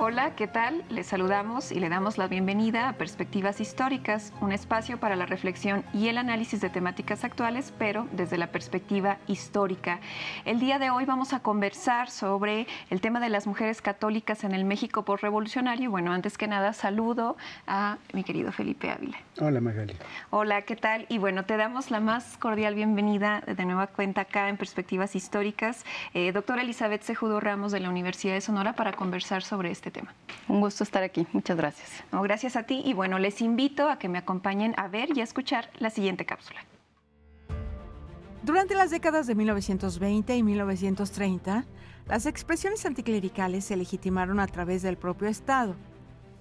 Hola, ¿qué tal? Les saludamos y le damos la bienvenida a Perspectivas Históricas, un espacio para la reflexión y el análisis de temáticas actuales, pero desde la perspectiva histórica. El día de hoy vamos a conversar sobre el tema de las mujeres católicas en el México postrevolucionario. Bueno, antes que nada, saludo a mi querido Felipe Ávila. Hola, Magali. Hola, ¿qué tal? Y bueno, te damos la más cordial bienvenida de nueva cuenta acá en Perspectivas Históricas, doctora Elizabeth Cejudo Ramos de la Universidad de Sonora, para conversar sobre este tema. Un gusto estar aquí, muchas gracias. No, gracias a ti y bueno, les invito a que me acompañen a ver y a escuchar la siguiente cápsula. Durante las décadas de 1920 y 1930, las expresiones anticlericales se legitimaron a través del propio Estado.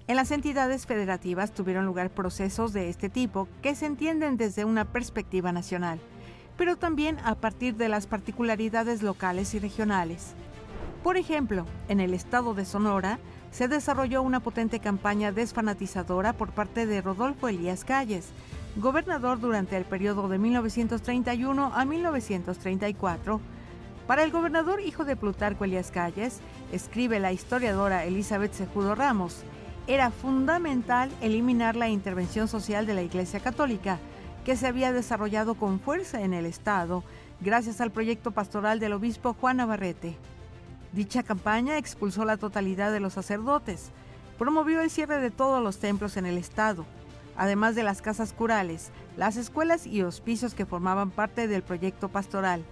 En las entidades federativas tuvieron lugar procesos de este tipo que se entienden desde una perspectiva nacional, pero también a partir de las particularidades locales y regionales. Por ejemplo, en el estado de Sonora se desarrolló una potente campaña desfanatizadora por parte de Rodolfo Elías Calles, gobernador durante el periodo de 1931 a 1934. Para el gobernador hijo de Plutarco Elías Calles, escribe la historiadora Elizabeth Cejudo Ramos, era fundamental eliminar la intervención social de la Iglesia Católica, que se había desarrollado con fuerza en el Estado gracias al proyecto pastoral del obispo Juan Navarrete. Dicha campaña expulsó la totalidad de los sacerdotes, promovió el cierre de todos los templos en el Estado, además de las casas curales, las escuelas y hospicios que formaban parte del proyecto pastoral.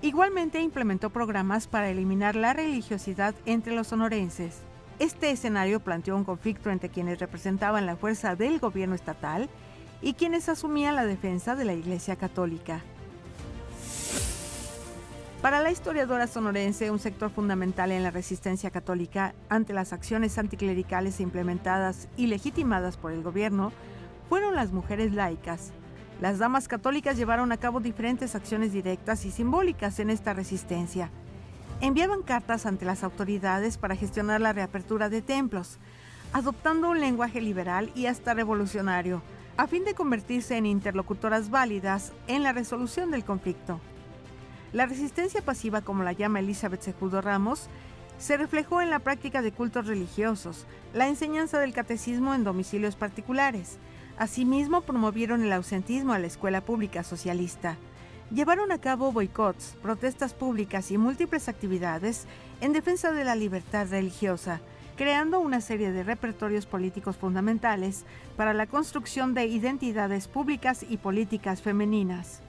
Igualmente implementó programas para eliminar la religiosidad entre los sonorenses. Este escenario planteó un conflicto entre quienes representaban la fuerza del gobierno estatal y quienes asumían la defensa de la Iglesia Católica. Para la historiadora sonorense, un sector fundamental en la resistencia católica ante las acciones anticlericales implementadas y legitimadas por el gobierno fueron las mujeres laicas. Las damas católicas llevaron a cabo diferentes acciones directas y simbólicas en esta resistencia. Enviaban cartas ante las autoridades para gestionar la reapertura de templos, adoptando un lenguaje liberal y hasta revolucionario, a fin de convertirse en interlocutoras válidas en la resolución del conflicto. La resistencia pasiva, como la llama Elizabeth Cejudo Ramos, se reflejó en la práctica de cultos religiosos, la enseñanza del catecismo en domicilios particulares. Asimismo, promovieron el ausentismo a la escuela pública socialista. Llevaron a cabo boicots, protestas públicas y múltiples actividades en defensa de la libertad religiosa, creando una serie de repertorios políticos fundamentales para la construcción de identidades públicas y políticas femeninas.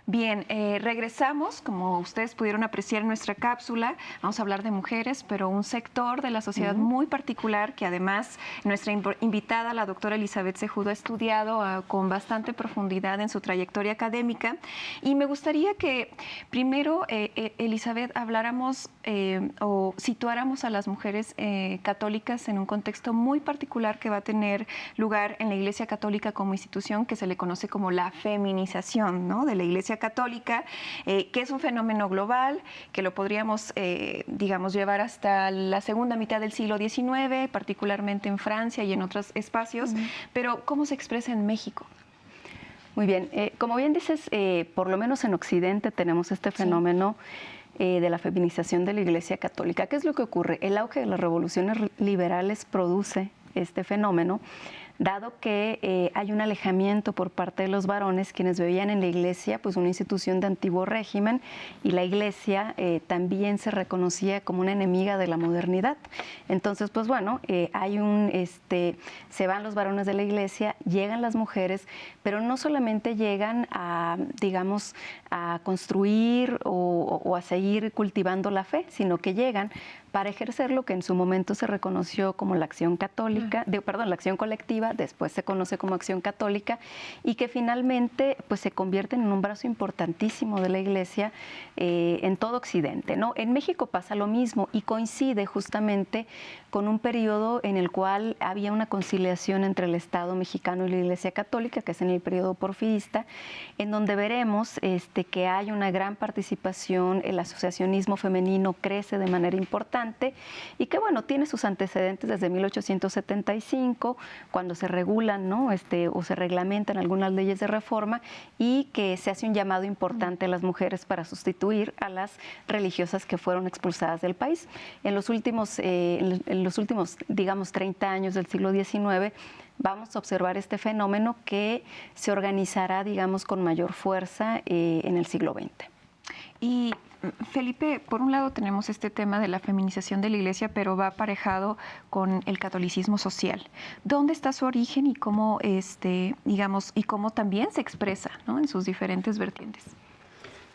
Bien, regresamos, como ustedes pudieron apreciar en nuestra cápsula, vamos a hablar de mujeres, pero un sector de la sociedad muy particular que además nuestra invitada, la doctora Elizabeth Cejudo, ha estudiado con bastante profundidad en su trayectoria académica. Y me gustaría que primero, Elizabeth, habláramos o situáramos a las mujeres católicas en un contexto muy particular que va a tener lugar en la Iglesia Católica como institución, que se le conoce como la feminización, ¿no?, de la Iglesia Católica, que es un fenómeno global, que lo podríamos, digamos, llevar hasta la segunda mitad del siglo XIX, particularmente en Francia y en otros espacios, pero ¿cómo se expresa en México? Muy bien, como bien dices, por lo menos en Occidente tenemos este fenómeno de la feminización de la Iglesia Católica. ¿Qué es lo que ocurre? El auge de las revoluciones liberales produce este fenómeno, dado que hay un alejamiento por parte de los varones, quienes veían en la Iglesia pues una institución de antiguo régimen, y la Iglesia también se reconocía como una enemiga de la modernidad. Entonces, pues bueno, se van los varones de la Iglesia, llegan las mujeres, pero no solamente llegan a, digamos, a construir o a seguir cultivando la fe, sino que llegan para ejercer lo que en su momento se reconoció como la acción católica, la acción colectiva Católica, después se conoce como Acción Católica, y que finalmente pues, se convierten en un brazo importantísimo de la Iglesia en todo Occidente, ¿no? En México pasa lo mismo y coincide justamente con un periodo en el cual había una conciliación entre el Estado mexicano y la Iglesia Católica, que es en el periodo porfirista, en donde veremos que hay una gran participación, el asociacionismo femenino crece de manera importante y que, bueno, tiene sus antecedentes desde 1875, cuando se regulan, ¿no? O se reglamentan algunas leyes de reforma y que se hace un llamado importante a las mujeres para sustituir a las religiosas que fueron expulsadas del país. En los últimos, digamos, 30 años del siglo XIX, vamos a observar este fenómeno que se organizará, digamos, con mayor fuerza en el siglo XX. Y Felipe, por un lado tenemos este tema de la feminización de la Iglesia, pero va aparejado con el catolicismo social. ¿Dónde está su origen y cómo, digamos, y cómo también se expresa, ¿no?, en sus diferentes vertientes?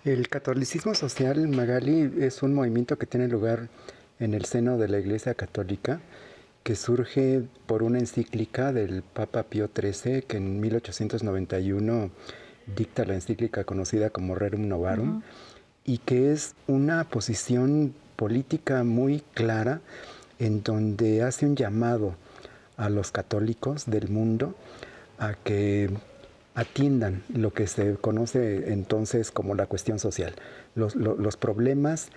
El catolicismo social, Magali, es un movimiento que tiene lugar en el seno de la Iglesia Católica, que surge por una encíclica del Papa Pío XIII, que en 1891 dicta la encíclica conocida como Rerum Novarum, y que es una posición política muy clara en donde hace un llamado a los católicos del mundo a que atiendan lo que se conoce entonces como la cuestión social, los problemas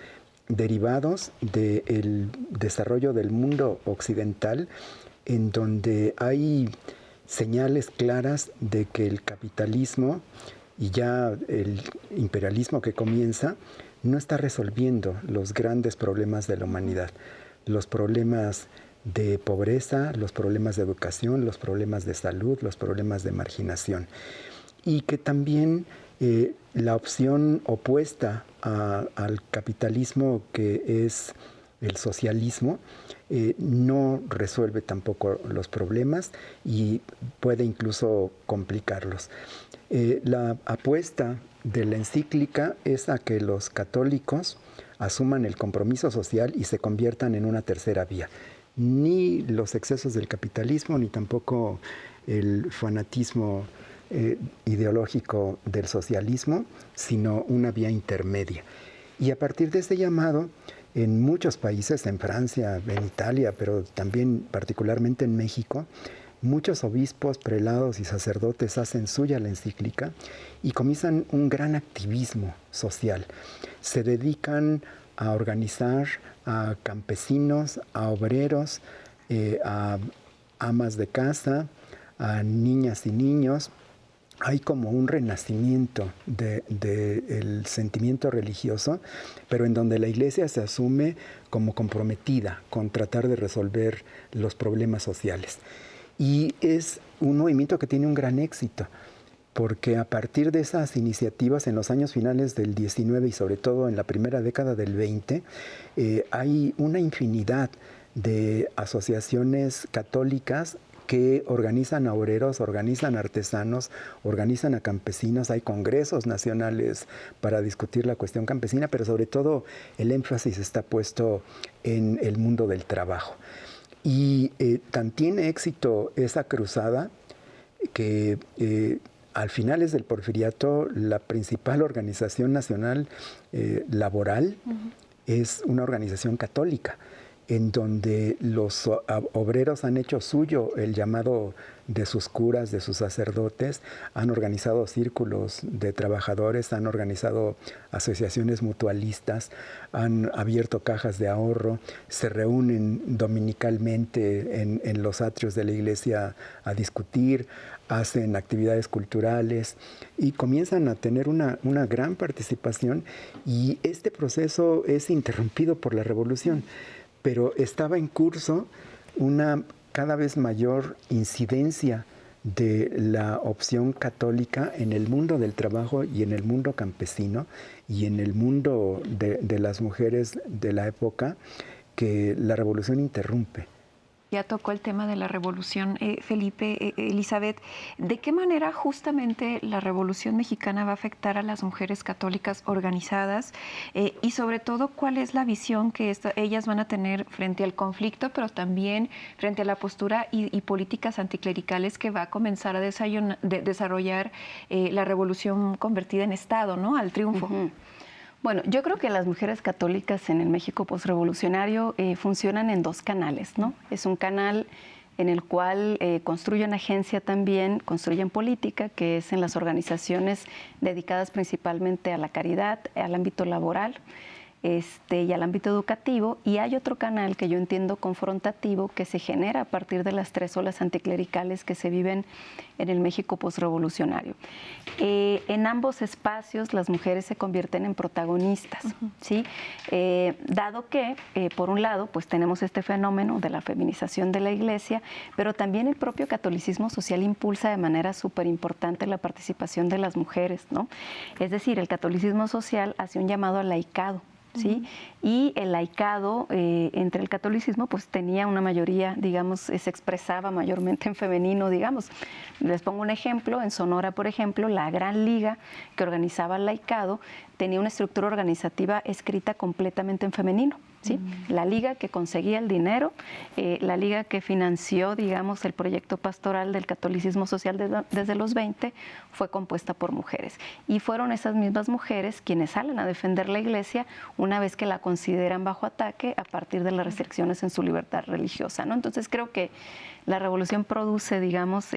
derivados del desarrollo del mundo occidental, en donde hay señales claras de que el capitalismo y ya el imperialismo que comienza no está resolviendo los grandes problemas de la humanidad, los problemas de pobreza, los problemas de educación, los problemas de salud, los problemas de marginación. Y que también la opción opuesta al capitalismo, que es el socialismo, no resuelve tampoco los problemas y puede incluso complicarlos. La apuesta de la encíclica es a que los católicos asuman el compromiso social y se conviertan en una tercera vía. Ni los excesos del capitalismo, ni tampoco el fanatismo ideológico del socialismo, sino una vía intermedia. Y a partir de este llamado, en muchos países, en Francia, en Italia, pero también particularmente en México, muchos obispos, prelados y sacerdotes hacen suya la encíclica y comienzan un gran activismo social. Se dedican a organizar a campesinos, a obreros, a amas de casa, a niñas y niños. Hay como un renacimiento del sentimiento religioso, pero en donde la Iglesia se asume como comprometida con tratar de resolver los problemas sociales. Y es un movimiento que tiene un gran éxito, porque a partir de esas iniciativas en los años finales del XIX y sobre todo en la primera década del XX, hay una infinidad de asociaciones católicas que organizan a obreros, organizan a artesanos, organizan a campesinos. Hay congresos nacionales para discutir la cuestión campesina, pero sobre todo el énfasis está puesto en el mundo del trabajo. Y tan tiene éxito esa cruzada que al finales del Porfiriato la principal organización nacional laboral es una organización católica, en donde los obreros han hecho suyo el llamado de sus curas, de sus sacerdotes, han organizado círculos de trabajadores, han organizado asociaciones mutualistas, han abierto cajas de ahorro, se reúnen dominicalmente en los atrios de la iglesia a discutir, hacen actividades culturales y comienzan a tener una gran participación, y este proceso es interrumpido por la Revolución. Pero estaba en curso una cada vez mayor incidencia de la opción católica en el mundo del trabajo y en el mundo campesino y en el mundo de las mujeres de la época, que la Revolución interrumpe. Ya tocó el tema de la revolución, Felipe, Elizabeth. ¿De qué manera justamente la revolución mexicana va a afectar a las mujeres católicas organizadas? Y sobre todo, ¿cuál es la visión que ellas van a tener frente al conflicto, pero también frente a la postura y políticas anticlericales que va a comenzar a desarrollar la revolución convertida en Estado, ¿no? Al triunfo. Bueno, yo creo que las mujeres católicas en el México posrevolucionario funcionan en dos canales, ¿no? Es un canal en el cual construyen agencia también, construyen política, que es en las organizaciones dedicadas principalmente a la caridad, al ámbito laboral y al ámbito educativo, y hay otro canal que yo entiendo confrontativo que se genera a partir de las tres olas anticlericales que se viven en el México posrevolucionario. En ambos espacios las mujeres se convierten en protagonistas, ¿sí? Dado que, por un lado, pues tenemos este fenómeno de la feminización de la Iglesia, pero también el propio catolicismo social impulsa de manera súper importante la participación de las mujeres, ¿no? Es decir, el catolicismo social hace un llamado al laicado, ¿sí? Y el laicado entre el catolicismo pues tenía una mayoría, digamos, se expresaba mayormente en femenino, digamos. Les pongo un ejemplo, en Sonora, por ejemplo, la Gran Liga que organizaba el laicado tenía una estructura organizativa escrita completamente en femenino, ¿sí? La liga que conseguía el dinero, la liga que financió, digamos, el proyecto pastoral del catolicismo social desde los 20, fue compuesta por mujeres. Y fueron esas mismas mujeres quienes salen a defender la Iglesia una vez que la consideran bajo ataque a partir de las restricciones en su libertad religiosa, ¿no? Entonces creo que la revolución produce, digamos,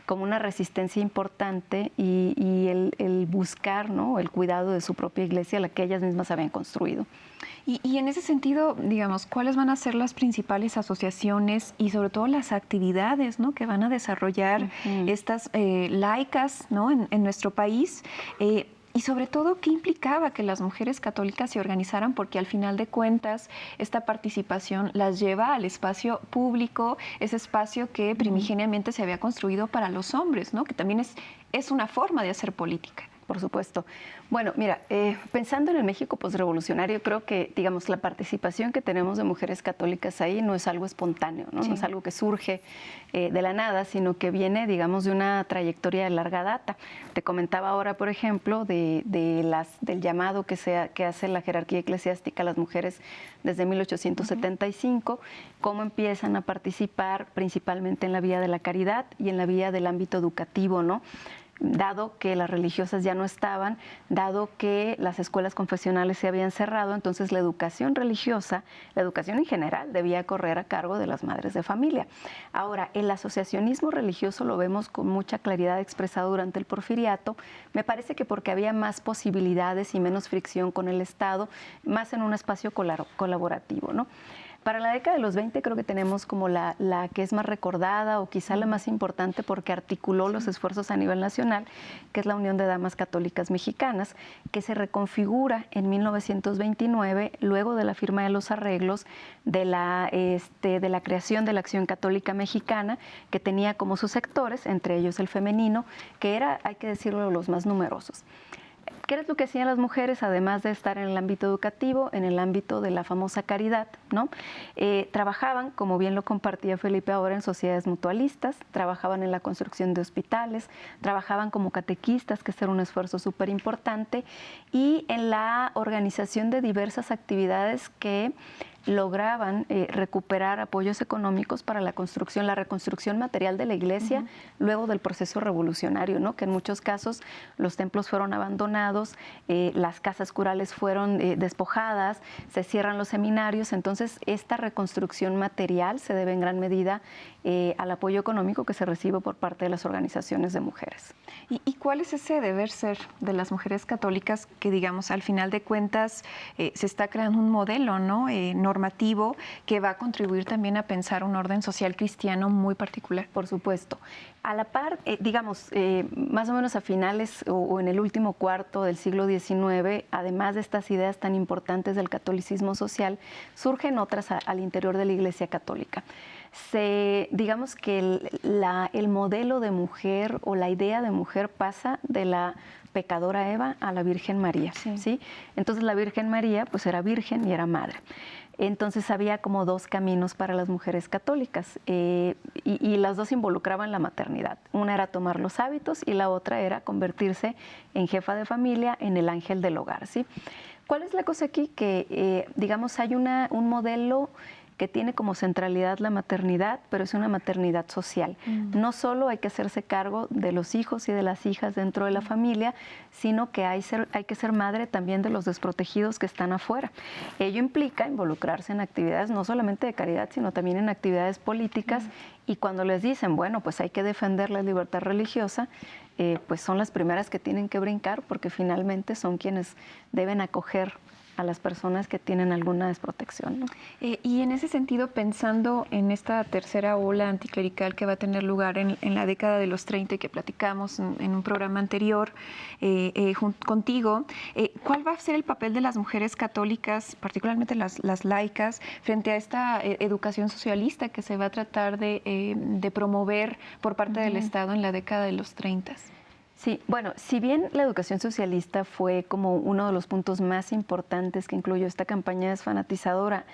como una resistencia importante y el buscar, ¿no?, el cuidado de su propia Iglesia, la que ellas mismas habían construido. Y en ese sentido, digamos, ¿cuáles van a ser las principales asociaciones y sobre todo las actividades, ¿no?, que van a desarrollar estas laicas, ¿no?, en nuestro país? Y sobre todo, ¿qué implicaba que las mujeres católicas se organizaran? Porque al final de cuentas, esta participación las lleva al espacio público, ese espacio que primigeniamente se había construido para los hombres, ¿no?, que también es una forma de hacer política. Por supuesto. Bueno, mira, pensando en el México posrevolucionario, creo que, digamos, la participación que tenemos de mujeres católicas ahí no es algo espontáneo, ¿no? Sí. No es algo que surge de la nada, sino que viene, digamos, de una trayectoria de larga data. Te comentaba ahora, por ejemplo, del llamado que hace la jerarquía eclesiástica a las mujeres desde 1875, cómo empiezan a participar principalmente en la vía de la caridad y en la vía del ámbito educativo, ¿no? Dado que las religiosas ya no estaban, dado que las escuelas confesionales se habían cerrado, entonces la educación religiosa, la educación en general, debía correr a cargo de las madres de familia. Ahora, el asociacionismo religioso lo vemos con mucha claridad expresado durante el Porfiriato, me parece que porque había más posibilidades y menos fricción con el Estado, más en un espacio colaborativo, ¿no? Para la década de los 20 creo que tenemos como la que es más recordada o quizá la más importante porque articuló los esfuerzos a nivel nacional, que es la Unión de Damas Católicas Mexicanas, que se reconfigura en 1929 luego de la firma de los arreglos de la creación de la Acción Católica Mexicana, que tenía como sus sectores, entre ellos el femenino, que era, hay que decirlo, los más numerosos. ¿Qué era lo que hacían las mujeres, además de estar en el ámbito educativo, en el ámbito de la famosa caridad, ¿no? Trabajaban, como bien lo compartía Felipe ahora, en sociedades mutualistas, trabajaban en la construcción de hospitales, trabajaban como catequistas, que era un esfuerzo súper importante, y en la organización de diversas actividades que lograban recuperar apoyos económicos para la reconstrucción material de la Iglesia luego del proceso revolucionario, ¿no? Que en muchos casos los templos fueron abandonados, las casas curales fueron despojadas, se cierran los seminarios, entonces esta reconstrucción material se debe en gran medida al apoyo económico que se recibe por parte de las organizaciones de mujeres. ¿Y cuál es ese deber ser de las mujeres católicas que, digamos, al final de cuentas se está creando un modelo, ¿no?, normativo que va a contribuir también a pensar un orden social cristiano muy particular? Por supuesto. A la par, digamos, más o menos a finales o en el último cuarto del siglo XIX, además de estas ideas tan importantes del catolicismo social, surgen otras al interior de la Iglesia Católica. Digamos que el modelo de mujer o la idea de mujer pasa de la pecadora Eva a la Virgen María, ¿sí? Entonces la Virgen María pues era virgen y era madre. Entonces había como dos caminos para las mujeres católicas y las dos involucraban la maternidad. Una era tomar los hábitos y la otra era convertirse en jefa de familia, en el ángel del hogar, ¿sí? ¿Cuál es la cosa aquí? Que, digamos, hay un modelo que tiene como centralidad la maternidad, pero es una maternidad social. No solo hay que hacerse cargo de los hijos y de las hijas dentro de la familia, sino que hay que ser madre también de los desprotegidos que están afuera. Ello implica involucrarse en actividades no solamente de caridad, sino también en actividades políticas, y cuando les dicen, bueno, pues hay que defender la libertad religiosa, pues son las primeras que tienen que brincar, porque finalmente son quienes deben acoger a las personas que tienen alguna desprotección, ¿no? Y en ese sentido, pensando en esta tercera ola anticlerical que va a tener lugar en la década de los 30 y que platicamos en un programa anterior contigo, ¿cuál va a ser el papel de las mujeres católicas, particularmente las laicas, frente a esta educación socialista que se va a tratar de promover por parte del Estado en la década de los 30? Sí, bueno, si bien la educación socialista fue como uno de los puntos más importantes que incluyó esta campaña desfanatizadora,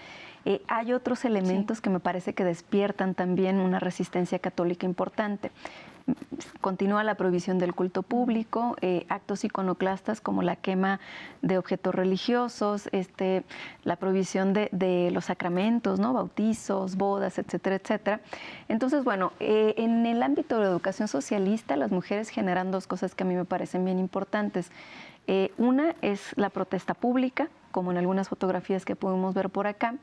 hay otros elementos que me parece que despiertan también una resistencia católica importante. Continúa la prohibición del culto público, actos iconoclastas como la quema de objetos religiosos, la prohibición de los sacramentos, ¿no? Bautizos, bodas, etcétera, etcétera. Entonces, bueno, en el ámbito de la educación socialista, las mujeres generan dos cosas que a mí me parecen bien importantes. Una es la protesta pública, como en algunas fotografías que pudimos ver por acá,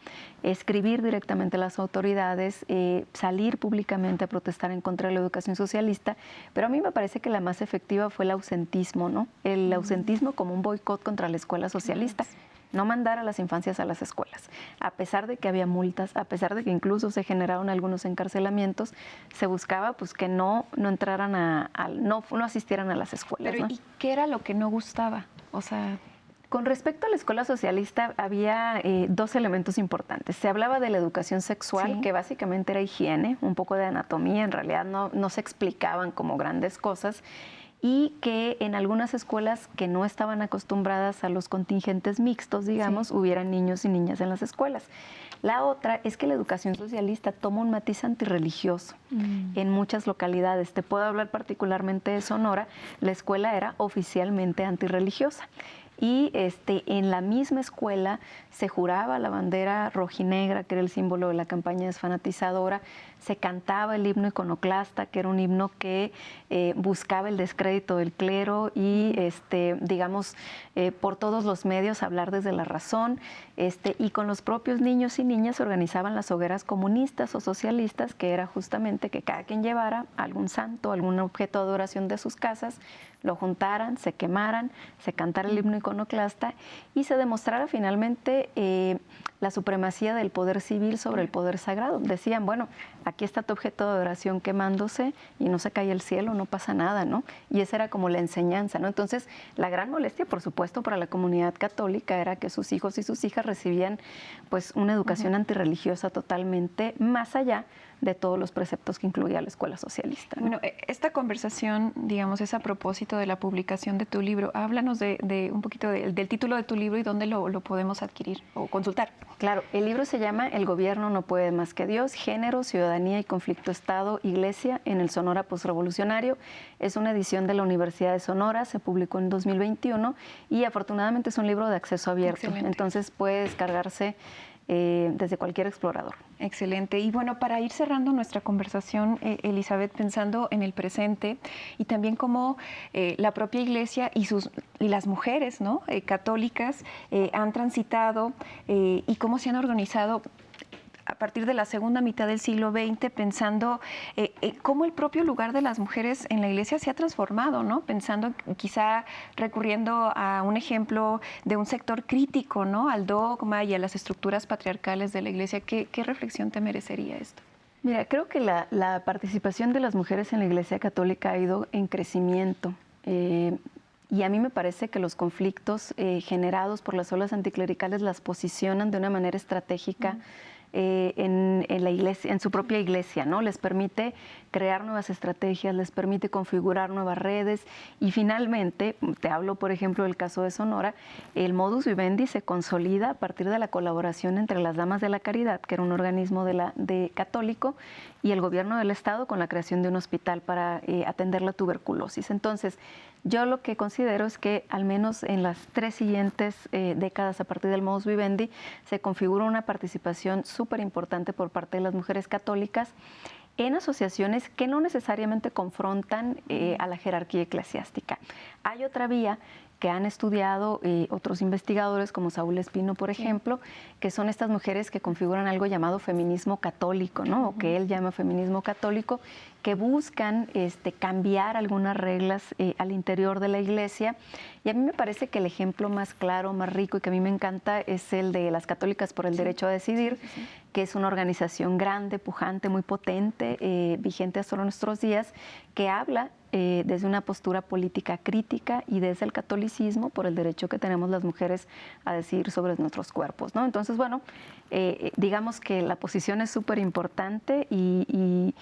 escribir directamente a las autoridades, salir públicamente a protestar en contra de la educación socialista, pero a mí me parece que la más efectiva fue el ausentismo, ¿no? El ausentismo como un boicot contra la escuela socialista. No mandar a las infancias a las escuelas. A pesar de que había multas, a pesar de que incluso se generaron algunos encarcelamientos, se buscaba pues que no entraran no asistieran a las escuelas. Pero, ¿no? ¿y qué era lo que no gustaba? O sea, con respecto a la escuela socialista había dos elementos importantes. Se hablaba de la educación sexual, que básicamente era higiene, un poco de anatomía, en realidad no se explicaban como grandes cosas, y que en algunas escuelas que no estaban acostumbradas a los contingentes mixtos, digamos, hubieran niños y niñas en las escuelas. La otra es que la educación socialista toma un matiz antirreligioso en muchas localidades. Te puedo hablar particularmente de Sonora. La escuela era oficialmente antirreligiosa. Y en la misma escuela se juraba la bandera rojinegra, que era el símbolo de la campaña desfanatizadora, se cantaba el himno iconoclasta, que era un himno que buscaba el descrédito del clero y, digamos, por todos los medios hablar desde la razón, y con los propios niños y niñas se organizaban las hogueras comunistas o socialistas, que era justamente que cada quien llevara algún santo, algún objeto de adoración de sus casas, lo juntaran, se quemaran, se cantara el himno iconoclasta y se demostrara finalmente la supremacía del poder civil sobre el poder sagrado. Decían, bueno, aquí está tu objeto de adoración quemándose y no se cae el cielo, no pasa nada, ¿no? Y esa era como la enseñanza, ¿no? Entonces, la gran molestia, por supuesto, para la comunidad católica era que sus hijos y sus hijas recibían pues una educación antirreligiosa totalmente más allá de todos los preceptos que incluía la escuela socialista, ¿no? Bueno, esta conversación, digamos, es a propósito de la publicación de tu libro. Háblanos de un poquito del título de tu libro y dónde lo podemos adquirir o consultar. Claro, el libro se llama El gobierno no puede más que Dios, género, ciudadanía y conflicto Estado-Iglesia en el Sonora postrevolucionario. Es una edición de la Universidad de Sonora, se publicó en 2021 y afortunadamente es un libro de acceso abierto. Excelente. Entonces puede descargarse desde cualquier explorador. Excelente. Y bueno, para ir cerrando nuestra conversación, Elizabeth, pensando en el presente y también cómo la propia Iglesia y las mujeres, ¿no? Católicas han transitado y cómo se han organizado a partir de la segunda mitad del siglo XX, pensando cómo el propio lugar de las mujeres en la Iglesia se ha transformado, ¿no? Pensando quizá recurriendo a un ejemplo de un sector crítico, ¿no? Al dogma y a las estructuras patriarcales de la Iglesia. ¿Qué reflexión te merecería esto? Mira, creo que la participación de las mujeres en la Iglesia Católica ha ido en crecimiento. Y a mí me parece que los conflictos generados por las olas anticlericales las posicionan de una manera estratégica en la iglesia, en su propia iglesia, ¿no? Les permite crear nuevas estrategias, les permite configurar nuevas redes y finalmente, te hablo por ejemplo del caso de Sonora, el modus vivendi se consolida a partir de la colaboración entre las Damas de la Caridad, que era un organismo de católico, y el gobierno del estado con la creación de un hospital para atender la tuberculosis. Entonces, yo lo que considero es que al menos en las 3 siguientes décadas a partir del modus vivendi se configura una participación súper importante por parte de las mujeres católicas en asociaciones que no necesariamente confrontan a la jerarquía eclesiástica. Hay otra vía que han estudiado otros investigadores como Saúl Espino, por ejemplo, que son estas mujeres que configuran algo llamado feminismo católico, ¿no? O que él llama feminismo católico, que buscan cambiar algunas reglas al interior de la iglesia. Y a mí me parece que el ejemplo más claro, más rico y que a mí me encanta es el de las Católicas por el Derecho a Decidir, que es una organización grande, pujante, muy potente, vigente hasta nuestros días, que habla desde una postura política crítica y desde el catolicismo por el derecho que tenemos las mujeres a decidir sobre nuestros cuerpos, ¿no? Entonces, bueno, digamos que la posición es súper importante y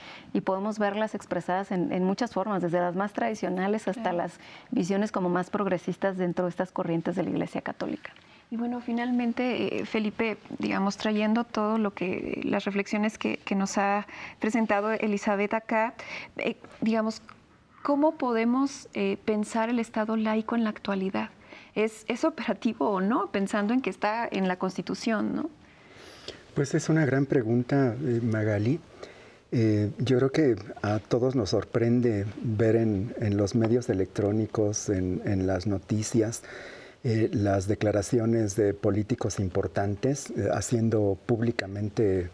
podemos verlas expresadas en muchas formas, desde las más tradicionales hasta las visiones como más progresistas dentro de estas corrientes de la Iglesia Católica. Y bueno, finalmente, Felipe, digamos, trayendo todo lo que, las reflexiones que nos ha presentado Elizabeth acá, digamos, ¿cómo podemos pensar el Estado laico en la actualidad? ¿Es operativo o no? Pensando en que está en la Constitución, ¿no? Pues es una gran pregunta, Magali. Yo creo que a todos nos sorprende ver en los medios electrónicos, en las noticias, las declaraciones de políticos importantes haciendo públicamente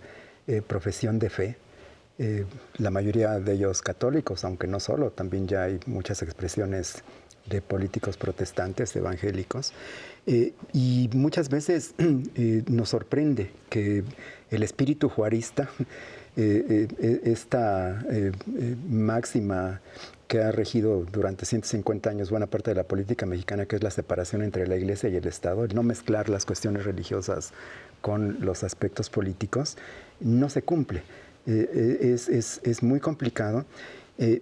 profesión de fe. La mayoría de ellos católicos, aunque no solo, también ya hay muchas expresiones de políticos protestantes, evangélicos, y muchas veces nos sorprende que el espíritu juarista, esta máxima que ha regido durante 150 años buena parte de la política mexicana, que es la separación entre la Iglesia y el Estado, el no mezclar las cuestiones religiosas con los aspectos políticos, no se cumple. Es muy complicado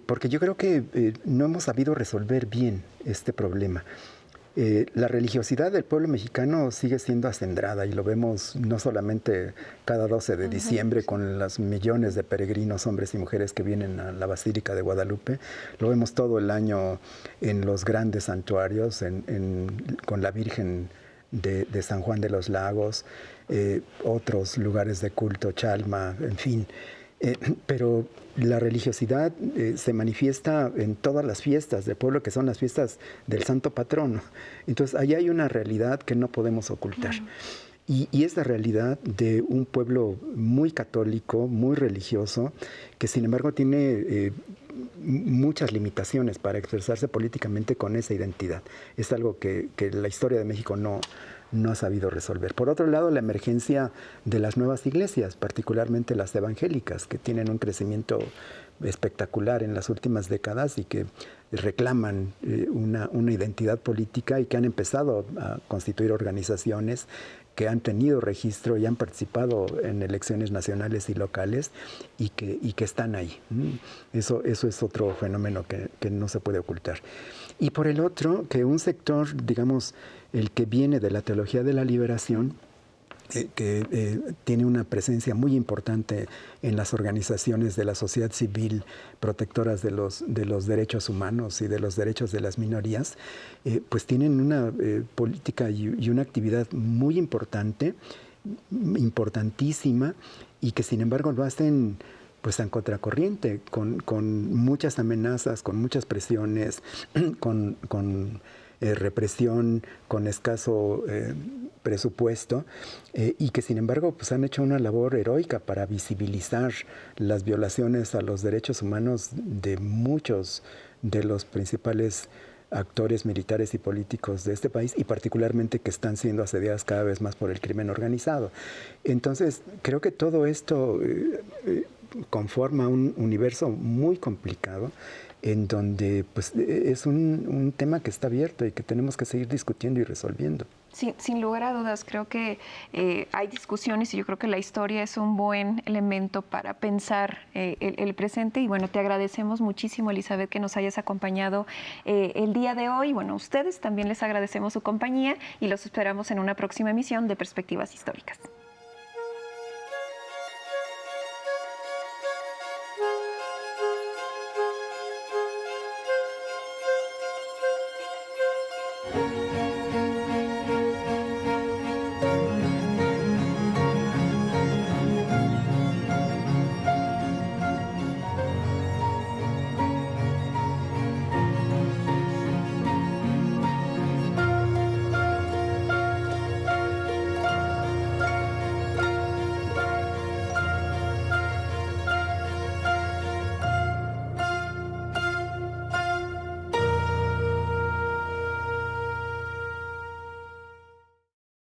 porque yo creo que no hemos sabido resolver bien este problema. La religiosidad del pueblo mexicano sigue siendo acendrada y lo vemos no solamente cada 12 de diciembre con los millones de peregrinos, hombres y mujeres que vienen a la Basílica de Guadalupe, lo vemos todo el año en los grandes santuarios, con la Virgen de San Juan de los Lagos, otros lugares de culto, Chalma, en fin. Pero la religiosidad se manifiesta en todas las fiestas del pueblo, que son las fiestas del santo patrono. Entonces, ahí hay una realidad que no podemos ocultar. Y es la realidad de un pueblo muy católico, muy religioso, que sin embargo tiene muchas limitaciones para expresarse políticamente con esa identidad. Es algo que la historia de México no ha sabido resolver. Por otro lado, la emergencia de las nuevas iglesias, particularmente las evangélicas, que tienen un crecimiento espectacular en las últimas décadas y que reclaman una identidad política y que han empezado a constituir organizaciones que han tenido registro y han participado en elecciones nacionales y locales y que están ahí. Eso es otro fenómeno que no se puede ocultar. Y por el otro, que un sector, digamos, el que viene de la teología de la liberación, que tiene una presencia muy importante en las organizaciones de la sociedad civil protectoras de los derechos humanos y de los derechos de las minorías, pues tienen una política y una actividad muy importante, importantísima, y que sin embargo lo hacen pues en contracorriente, con muchas amenazas, con muchas presiones, con represión, con escaso presupuesto, y que sin embargo pues han hecho una labor heroica para visibilizar las violaciones a los derechos humanos de muchos de los principales actores militares y políticos de este país, y particularmente que están siendo asediadas cada vez más por el crimen organizado. Entonces, creo que todo esto conforma un universo muy complicado en donde pues, es un tema que está abierto y que tenemos que seguir discutiendo y resolviendo. Sin lugar a dudas, creo que hay discusiones y yo creo que la historia es un buen elemento para pensar el presente. Y bueno, te agradecemos muchísimo, Elizabeth, que nos hayas acompañado el día de hoy. Bueno, a ustedes también les agradecemos su compañía y los esperamos en una próxima emisión de Perspectivas Históricas.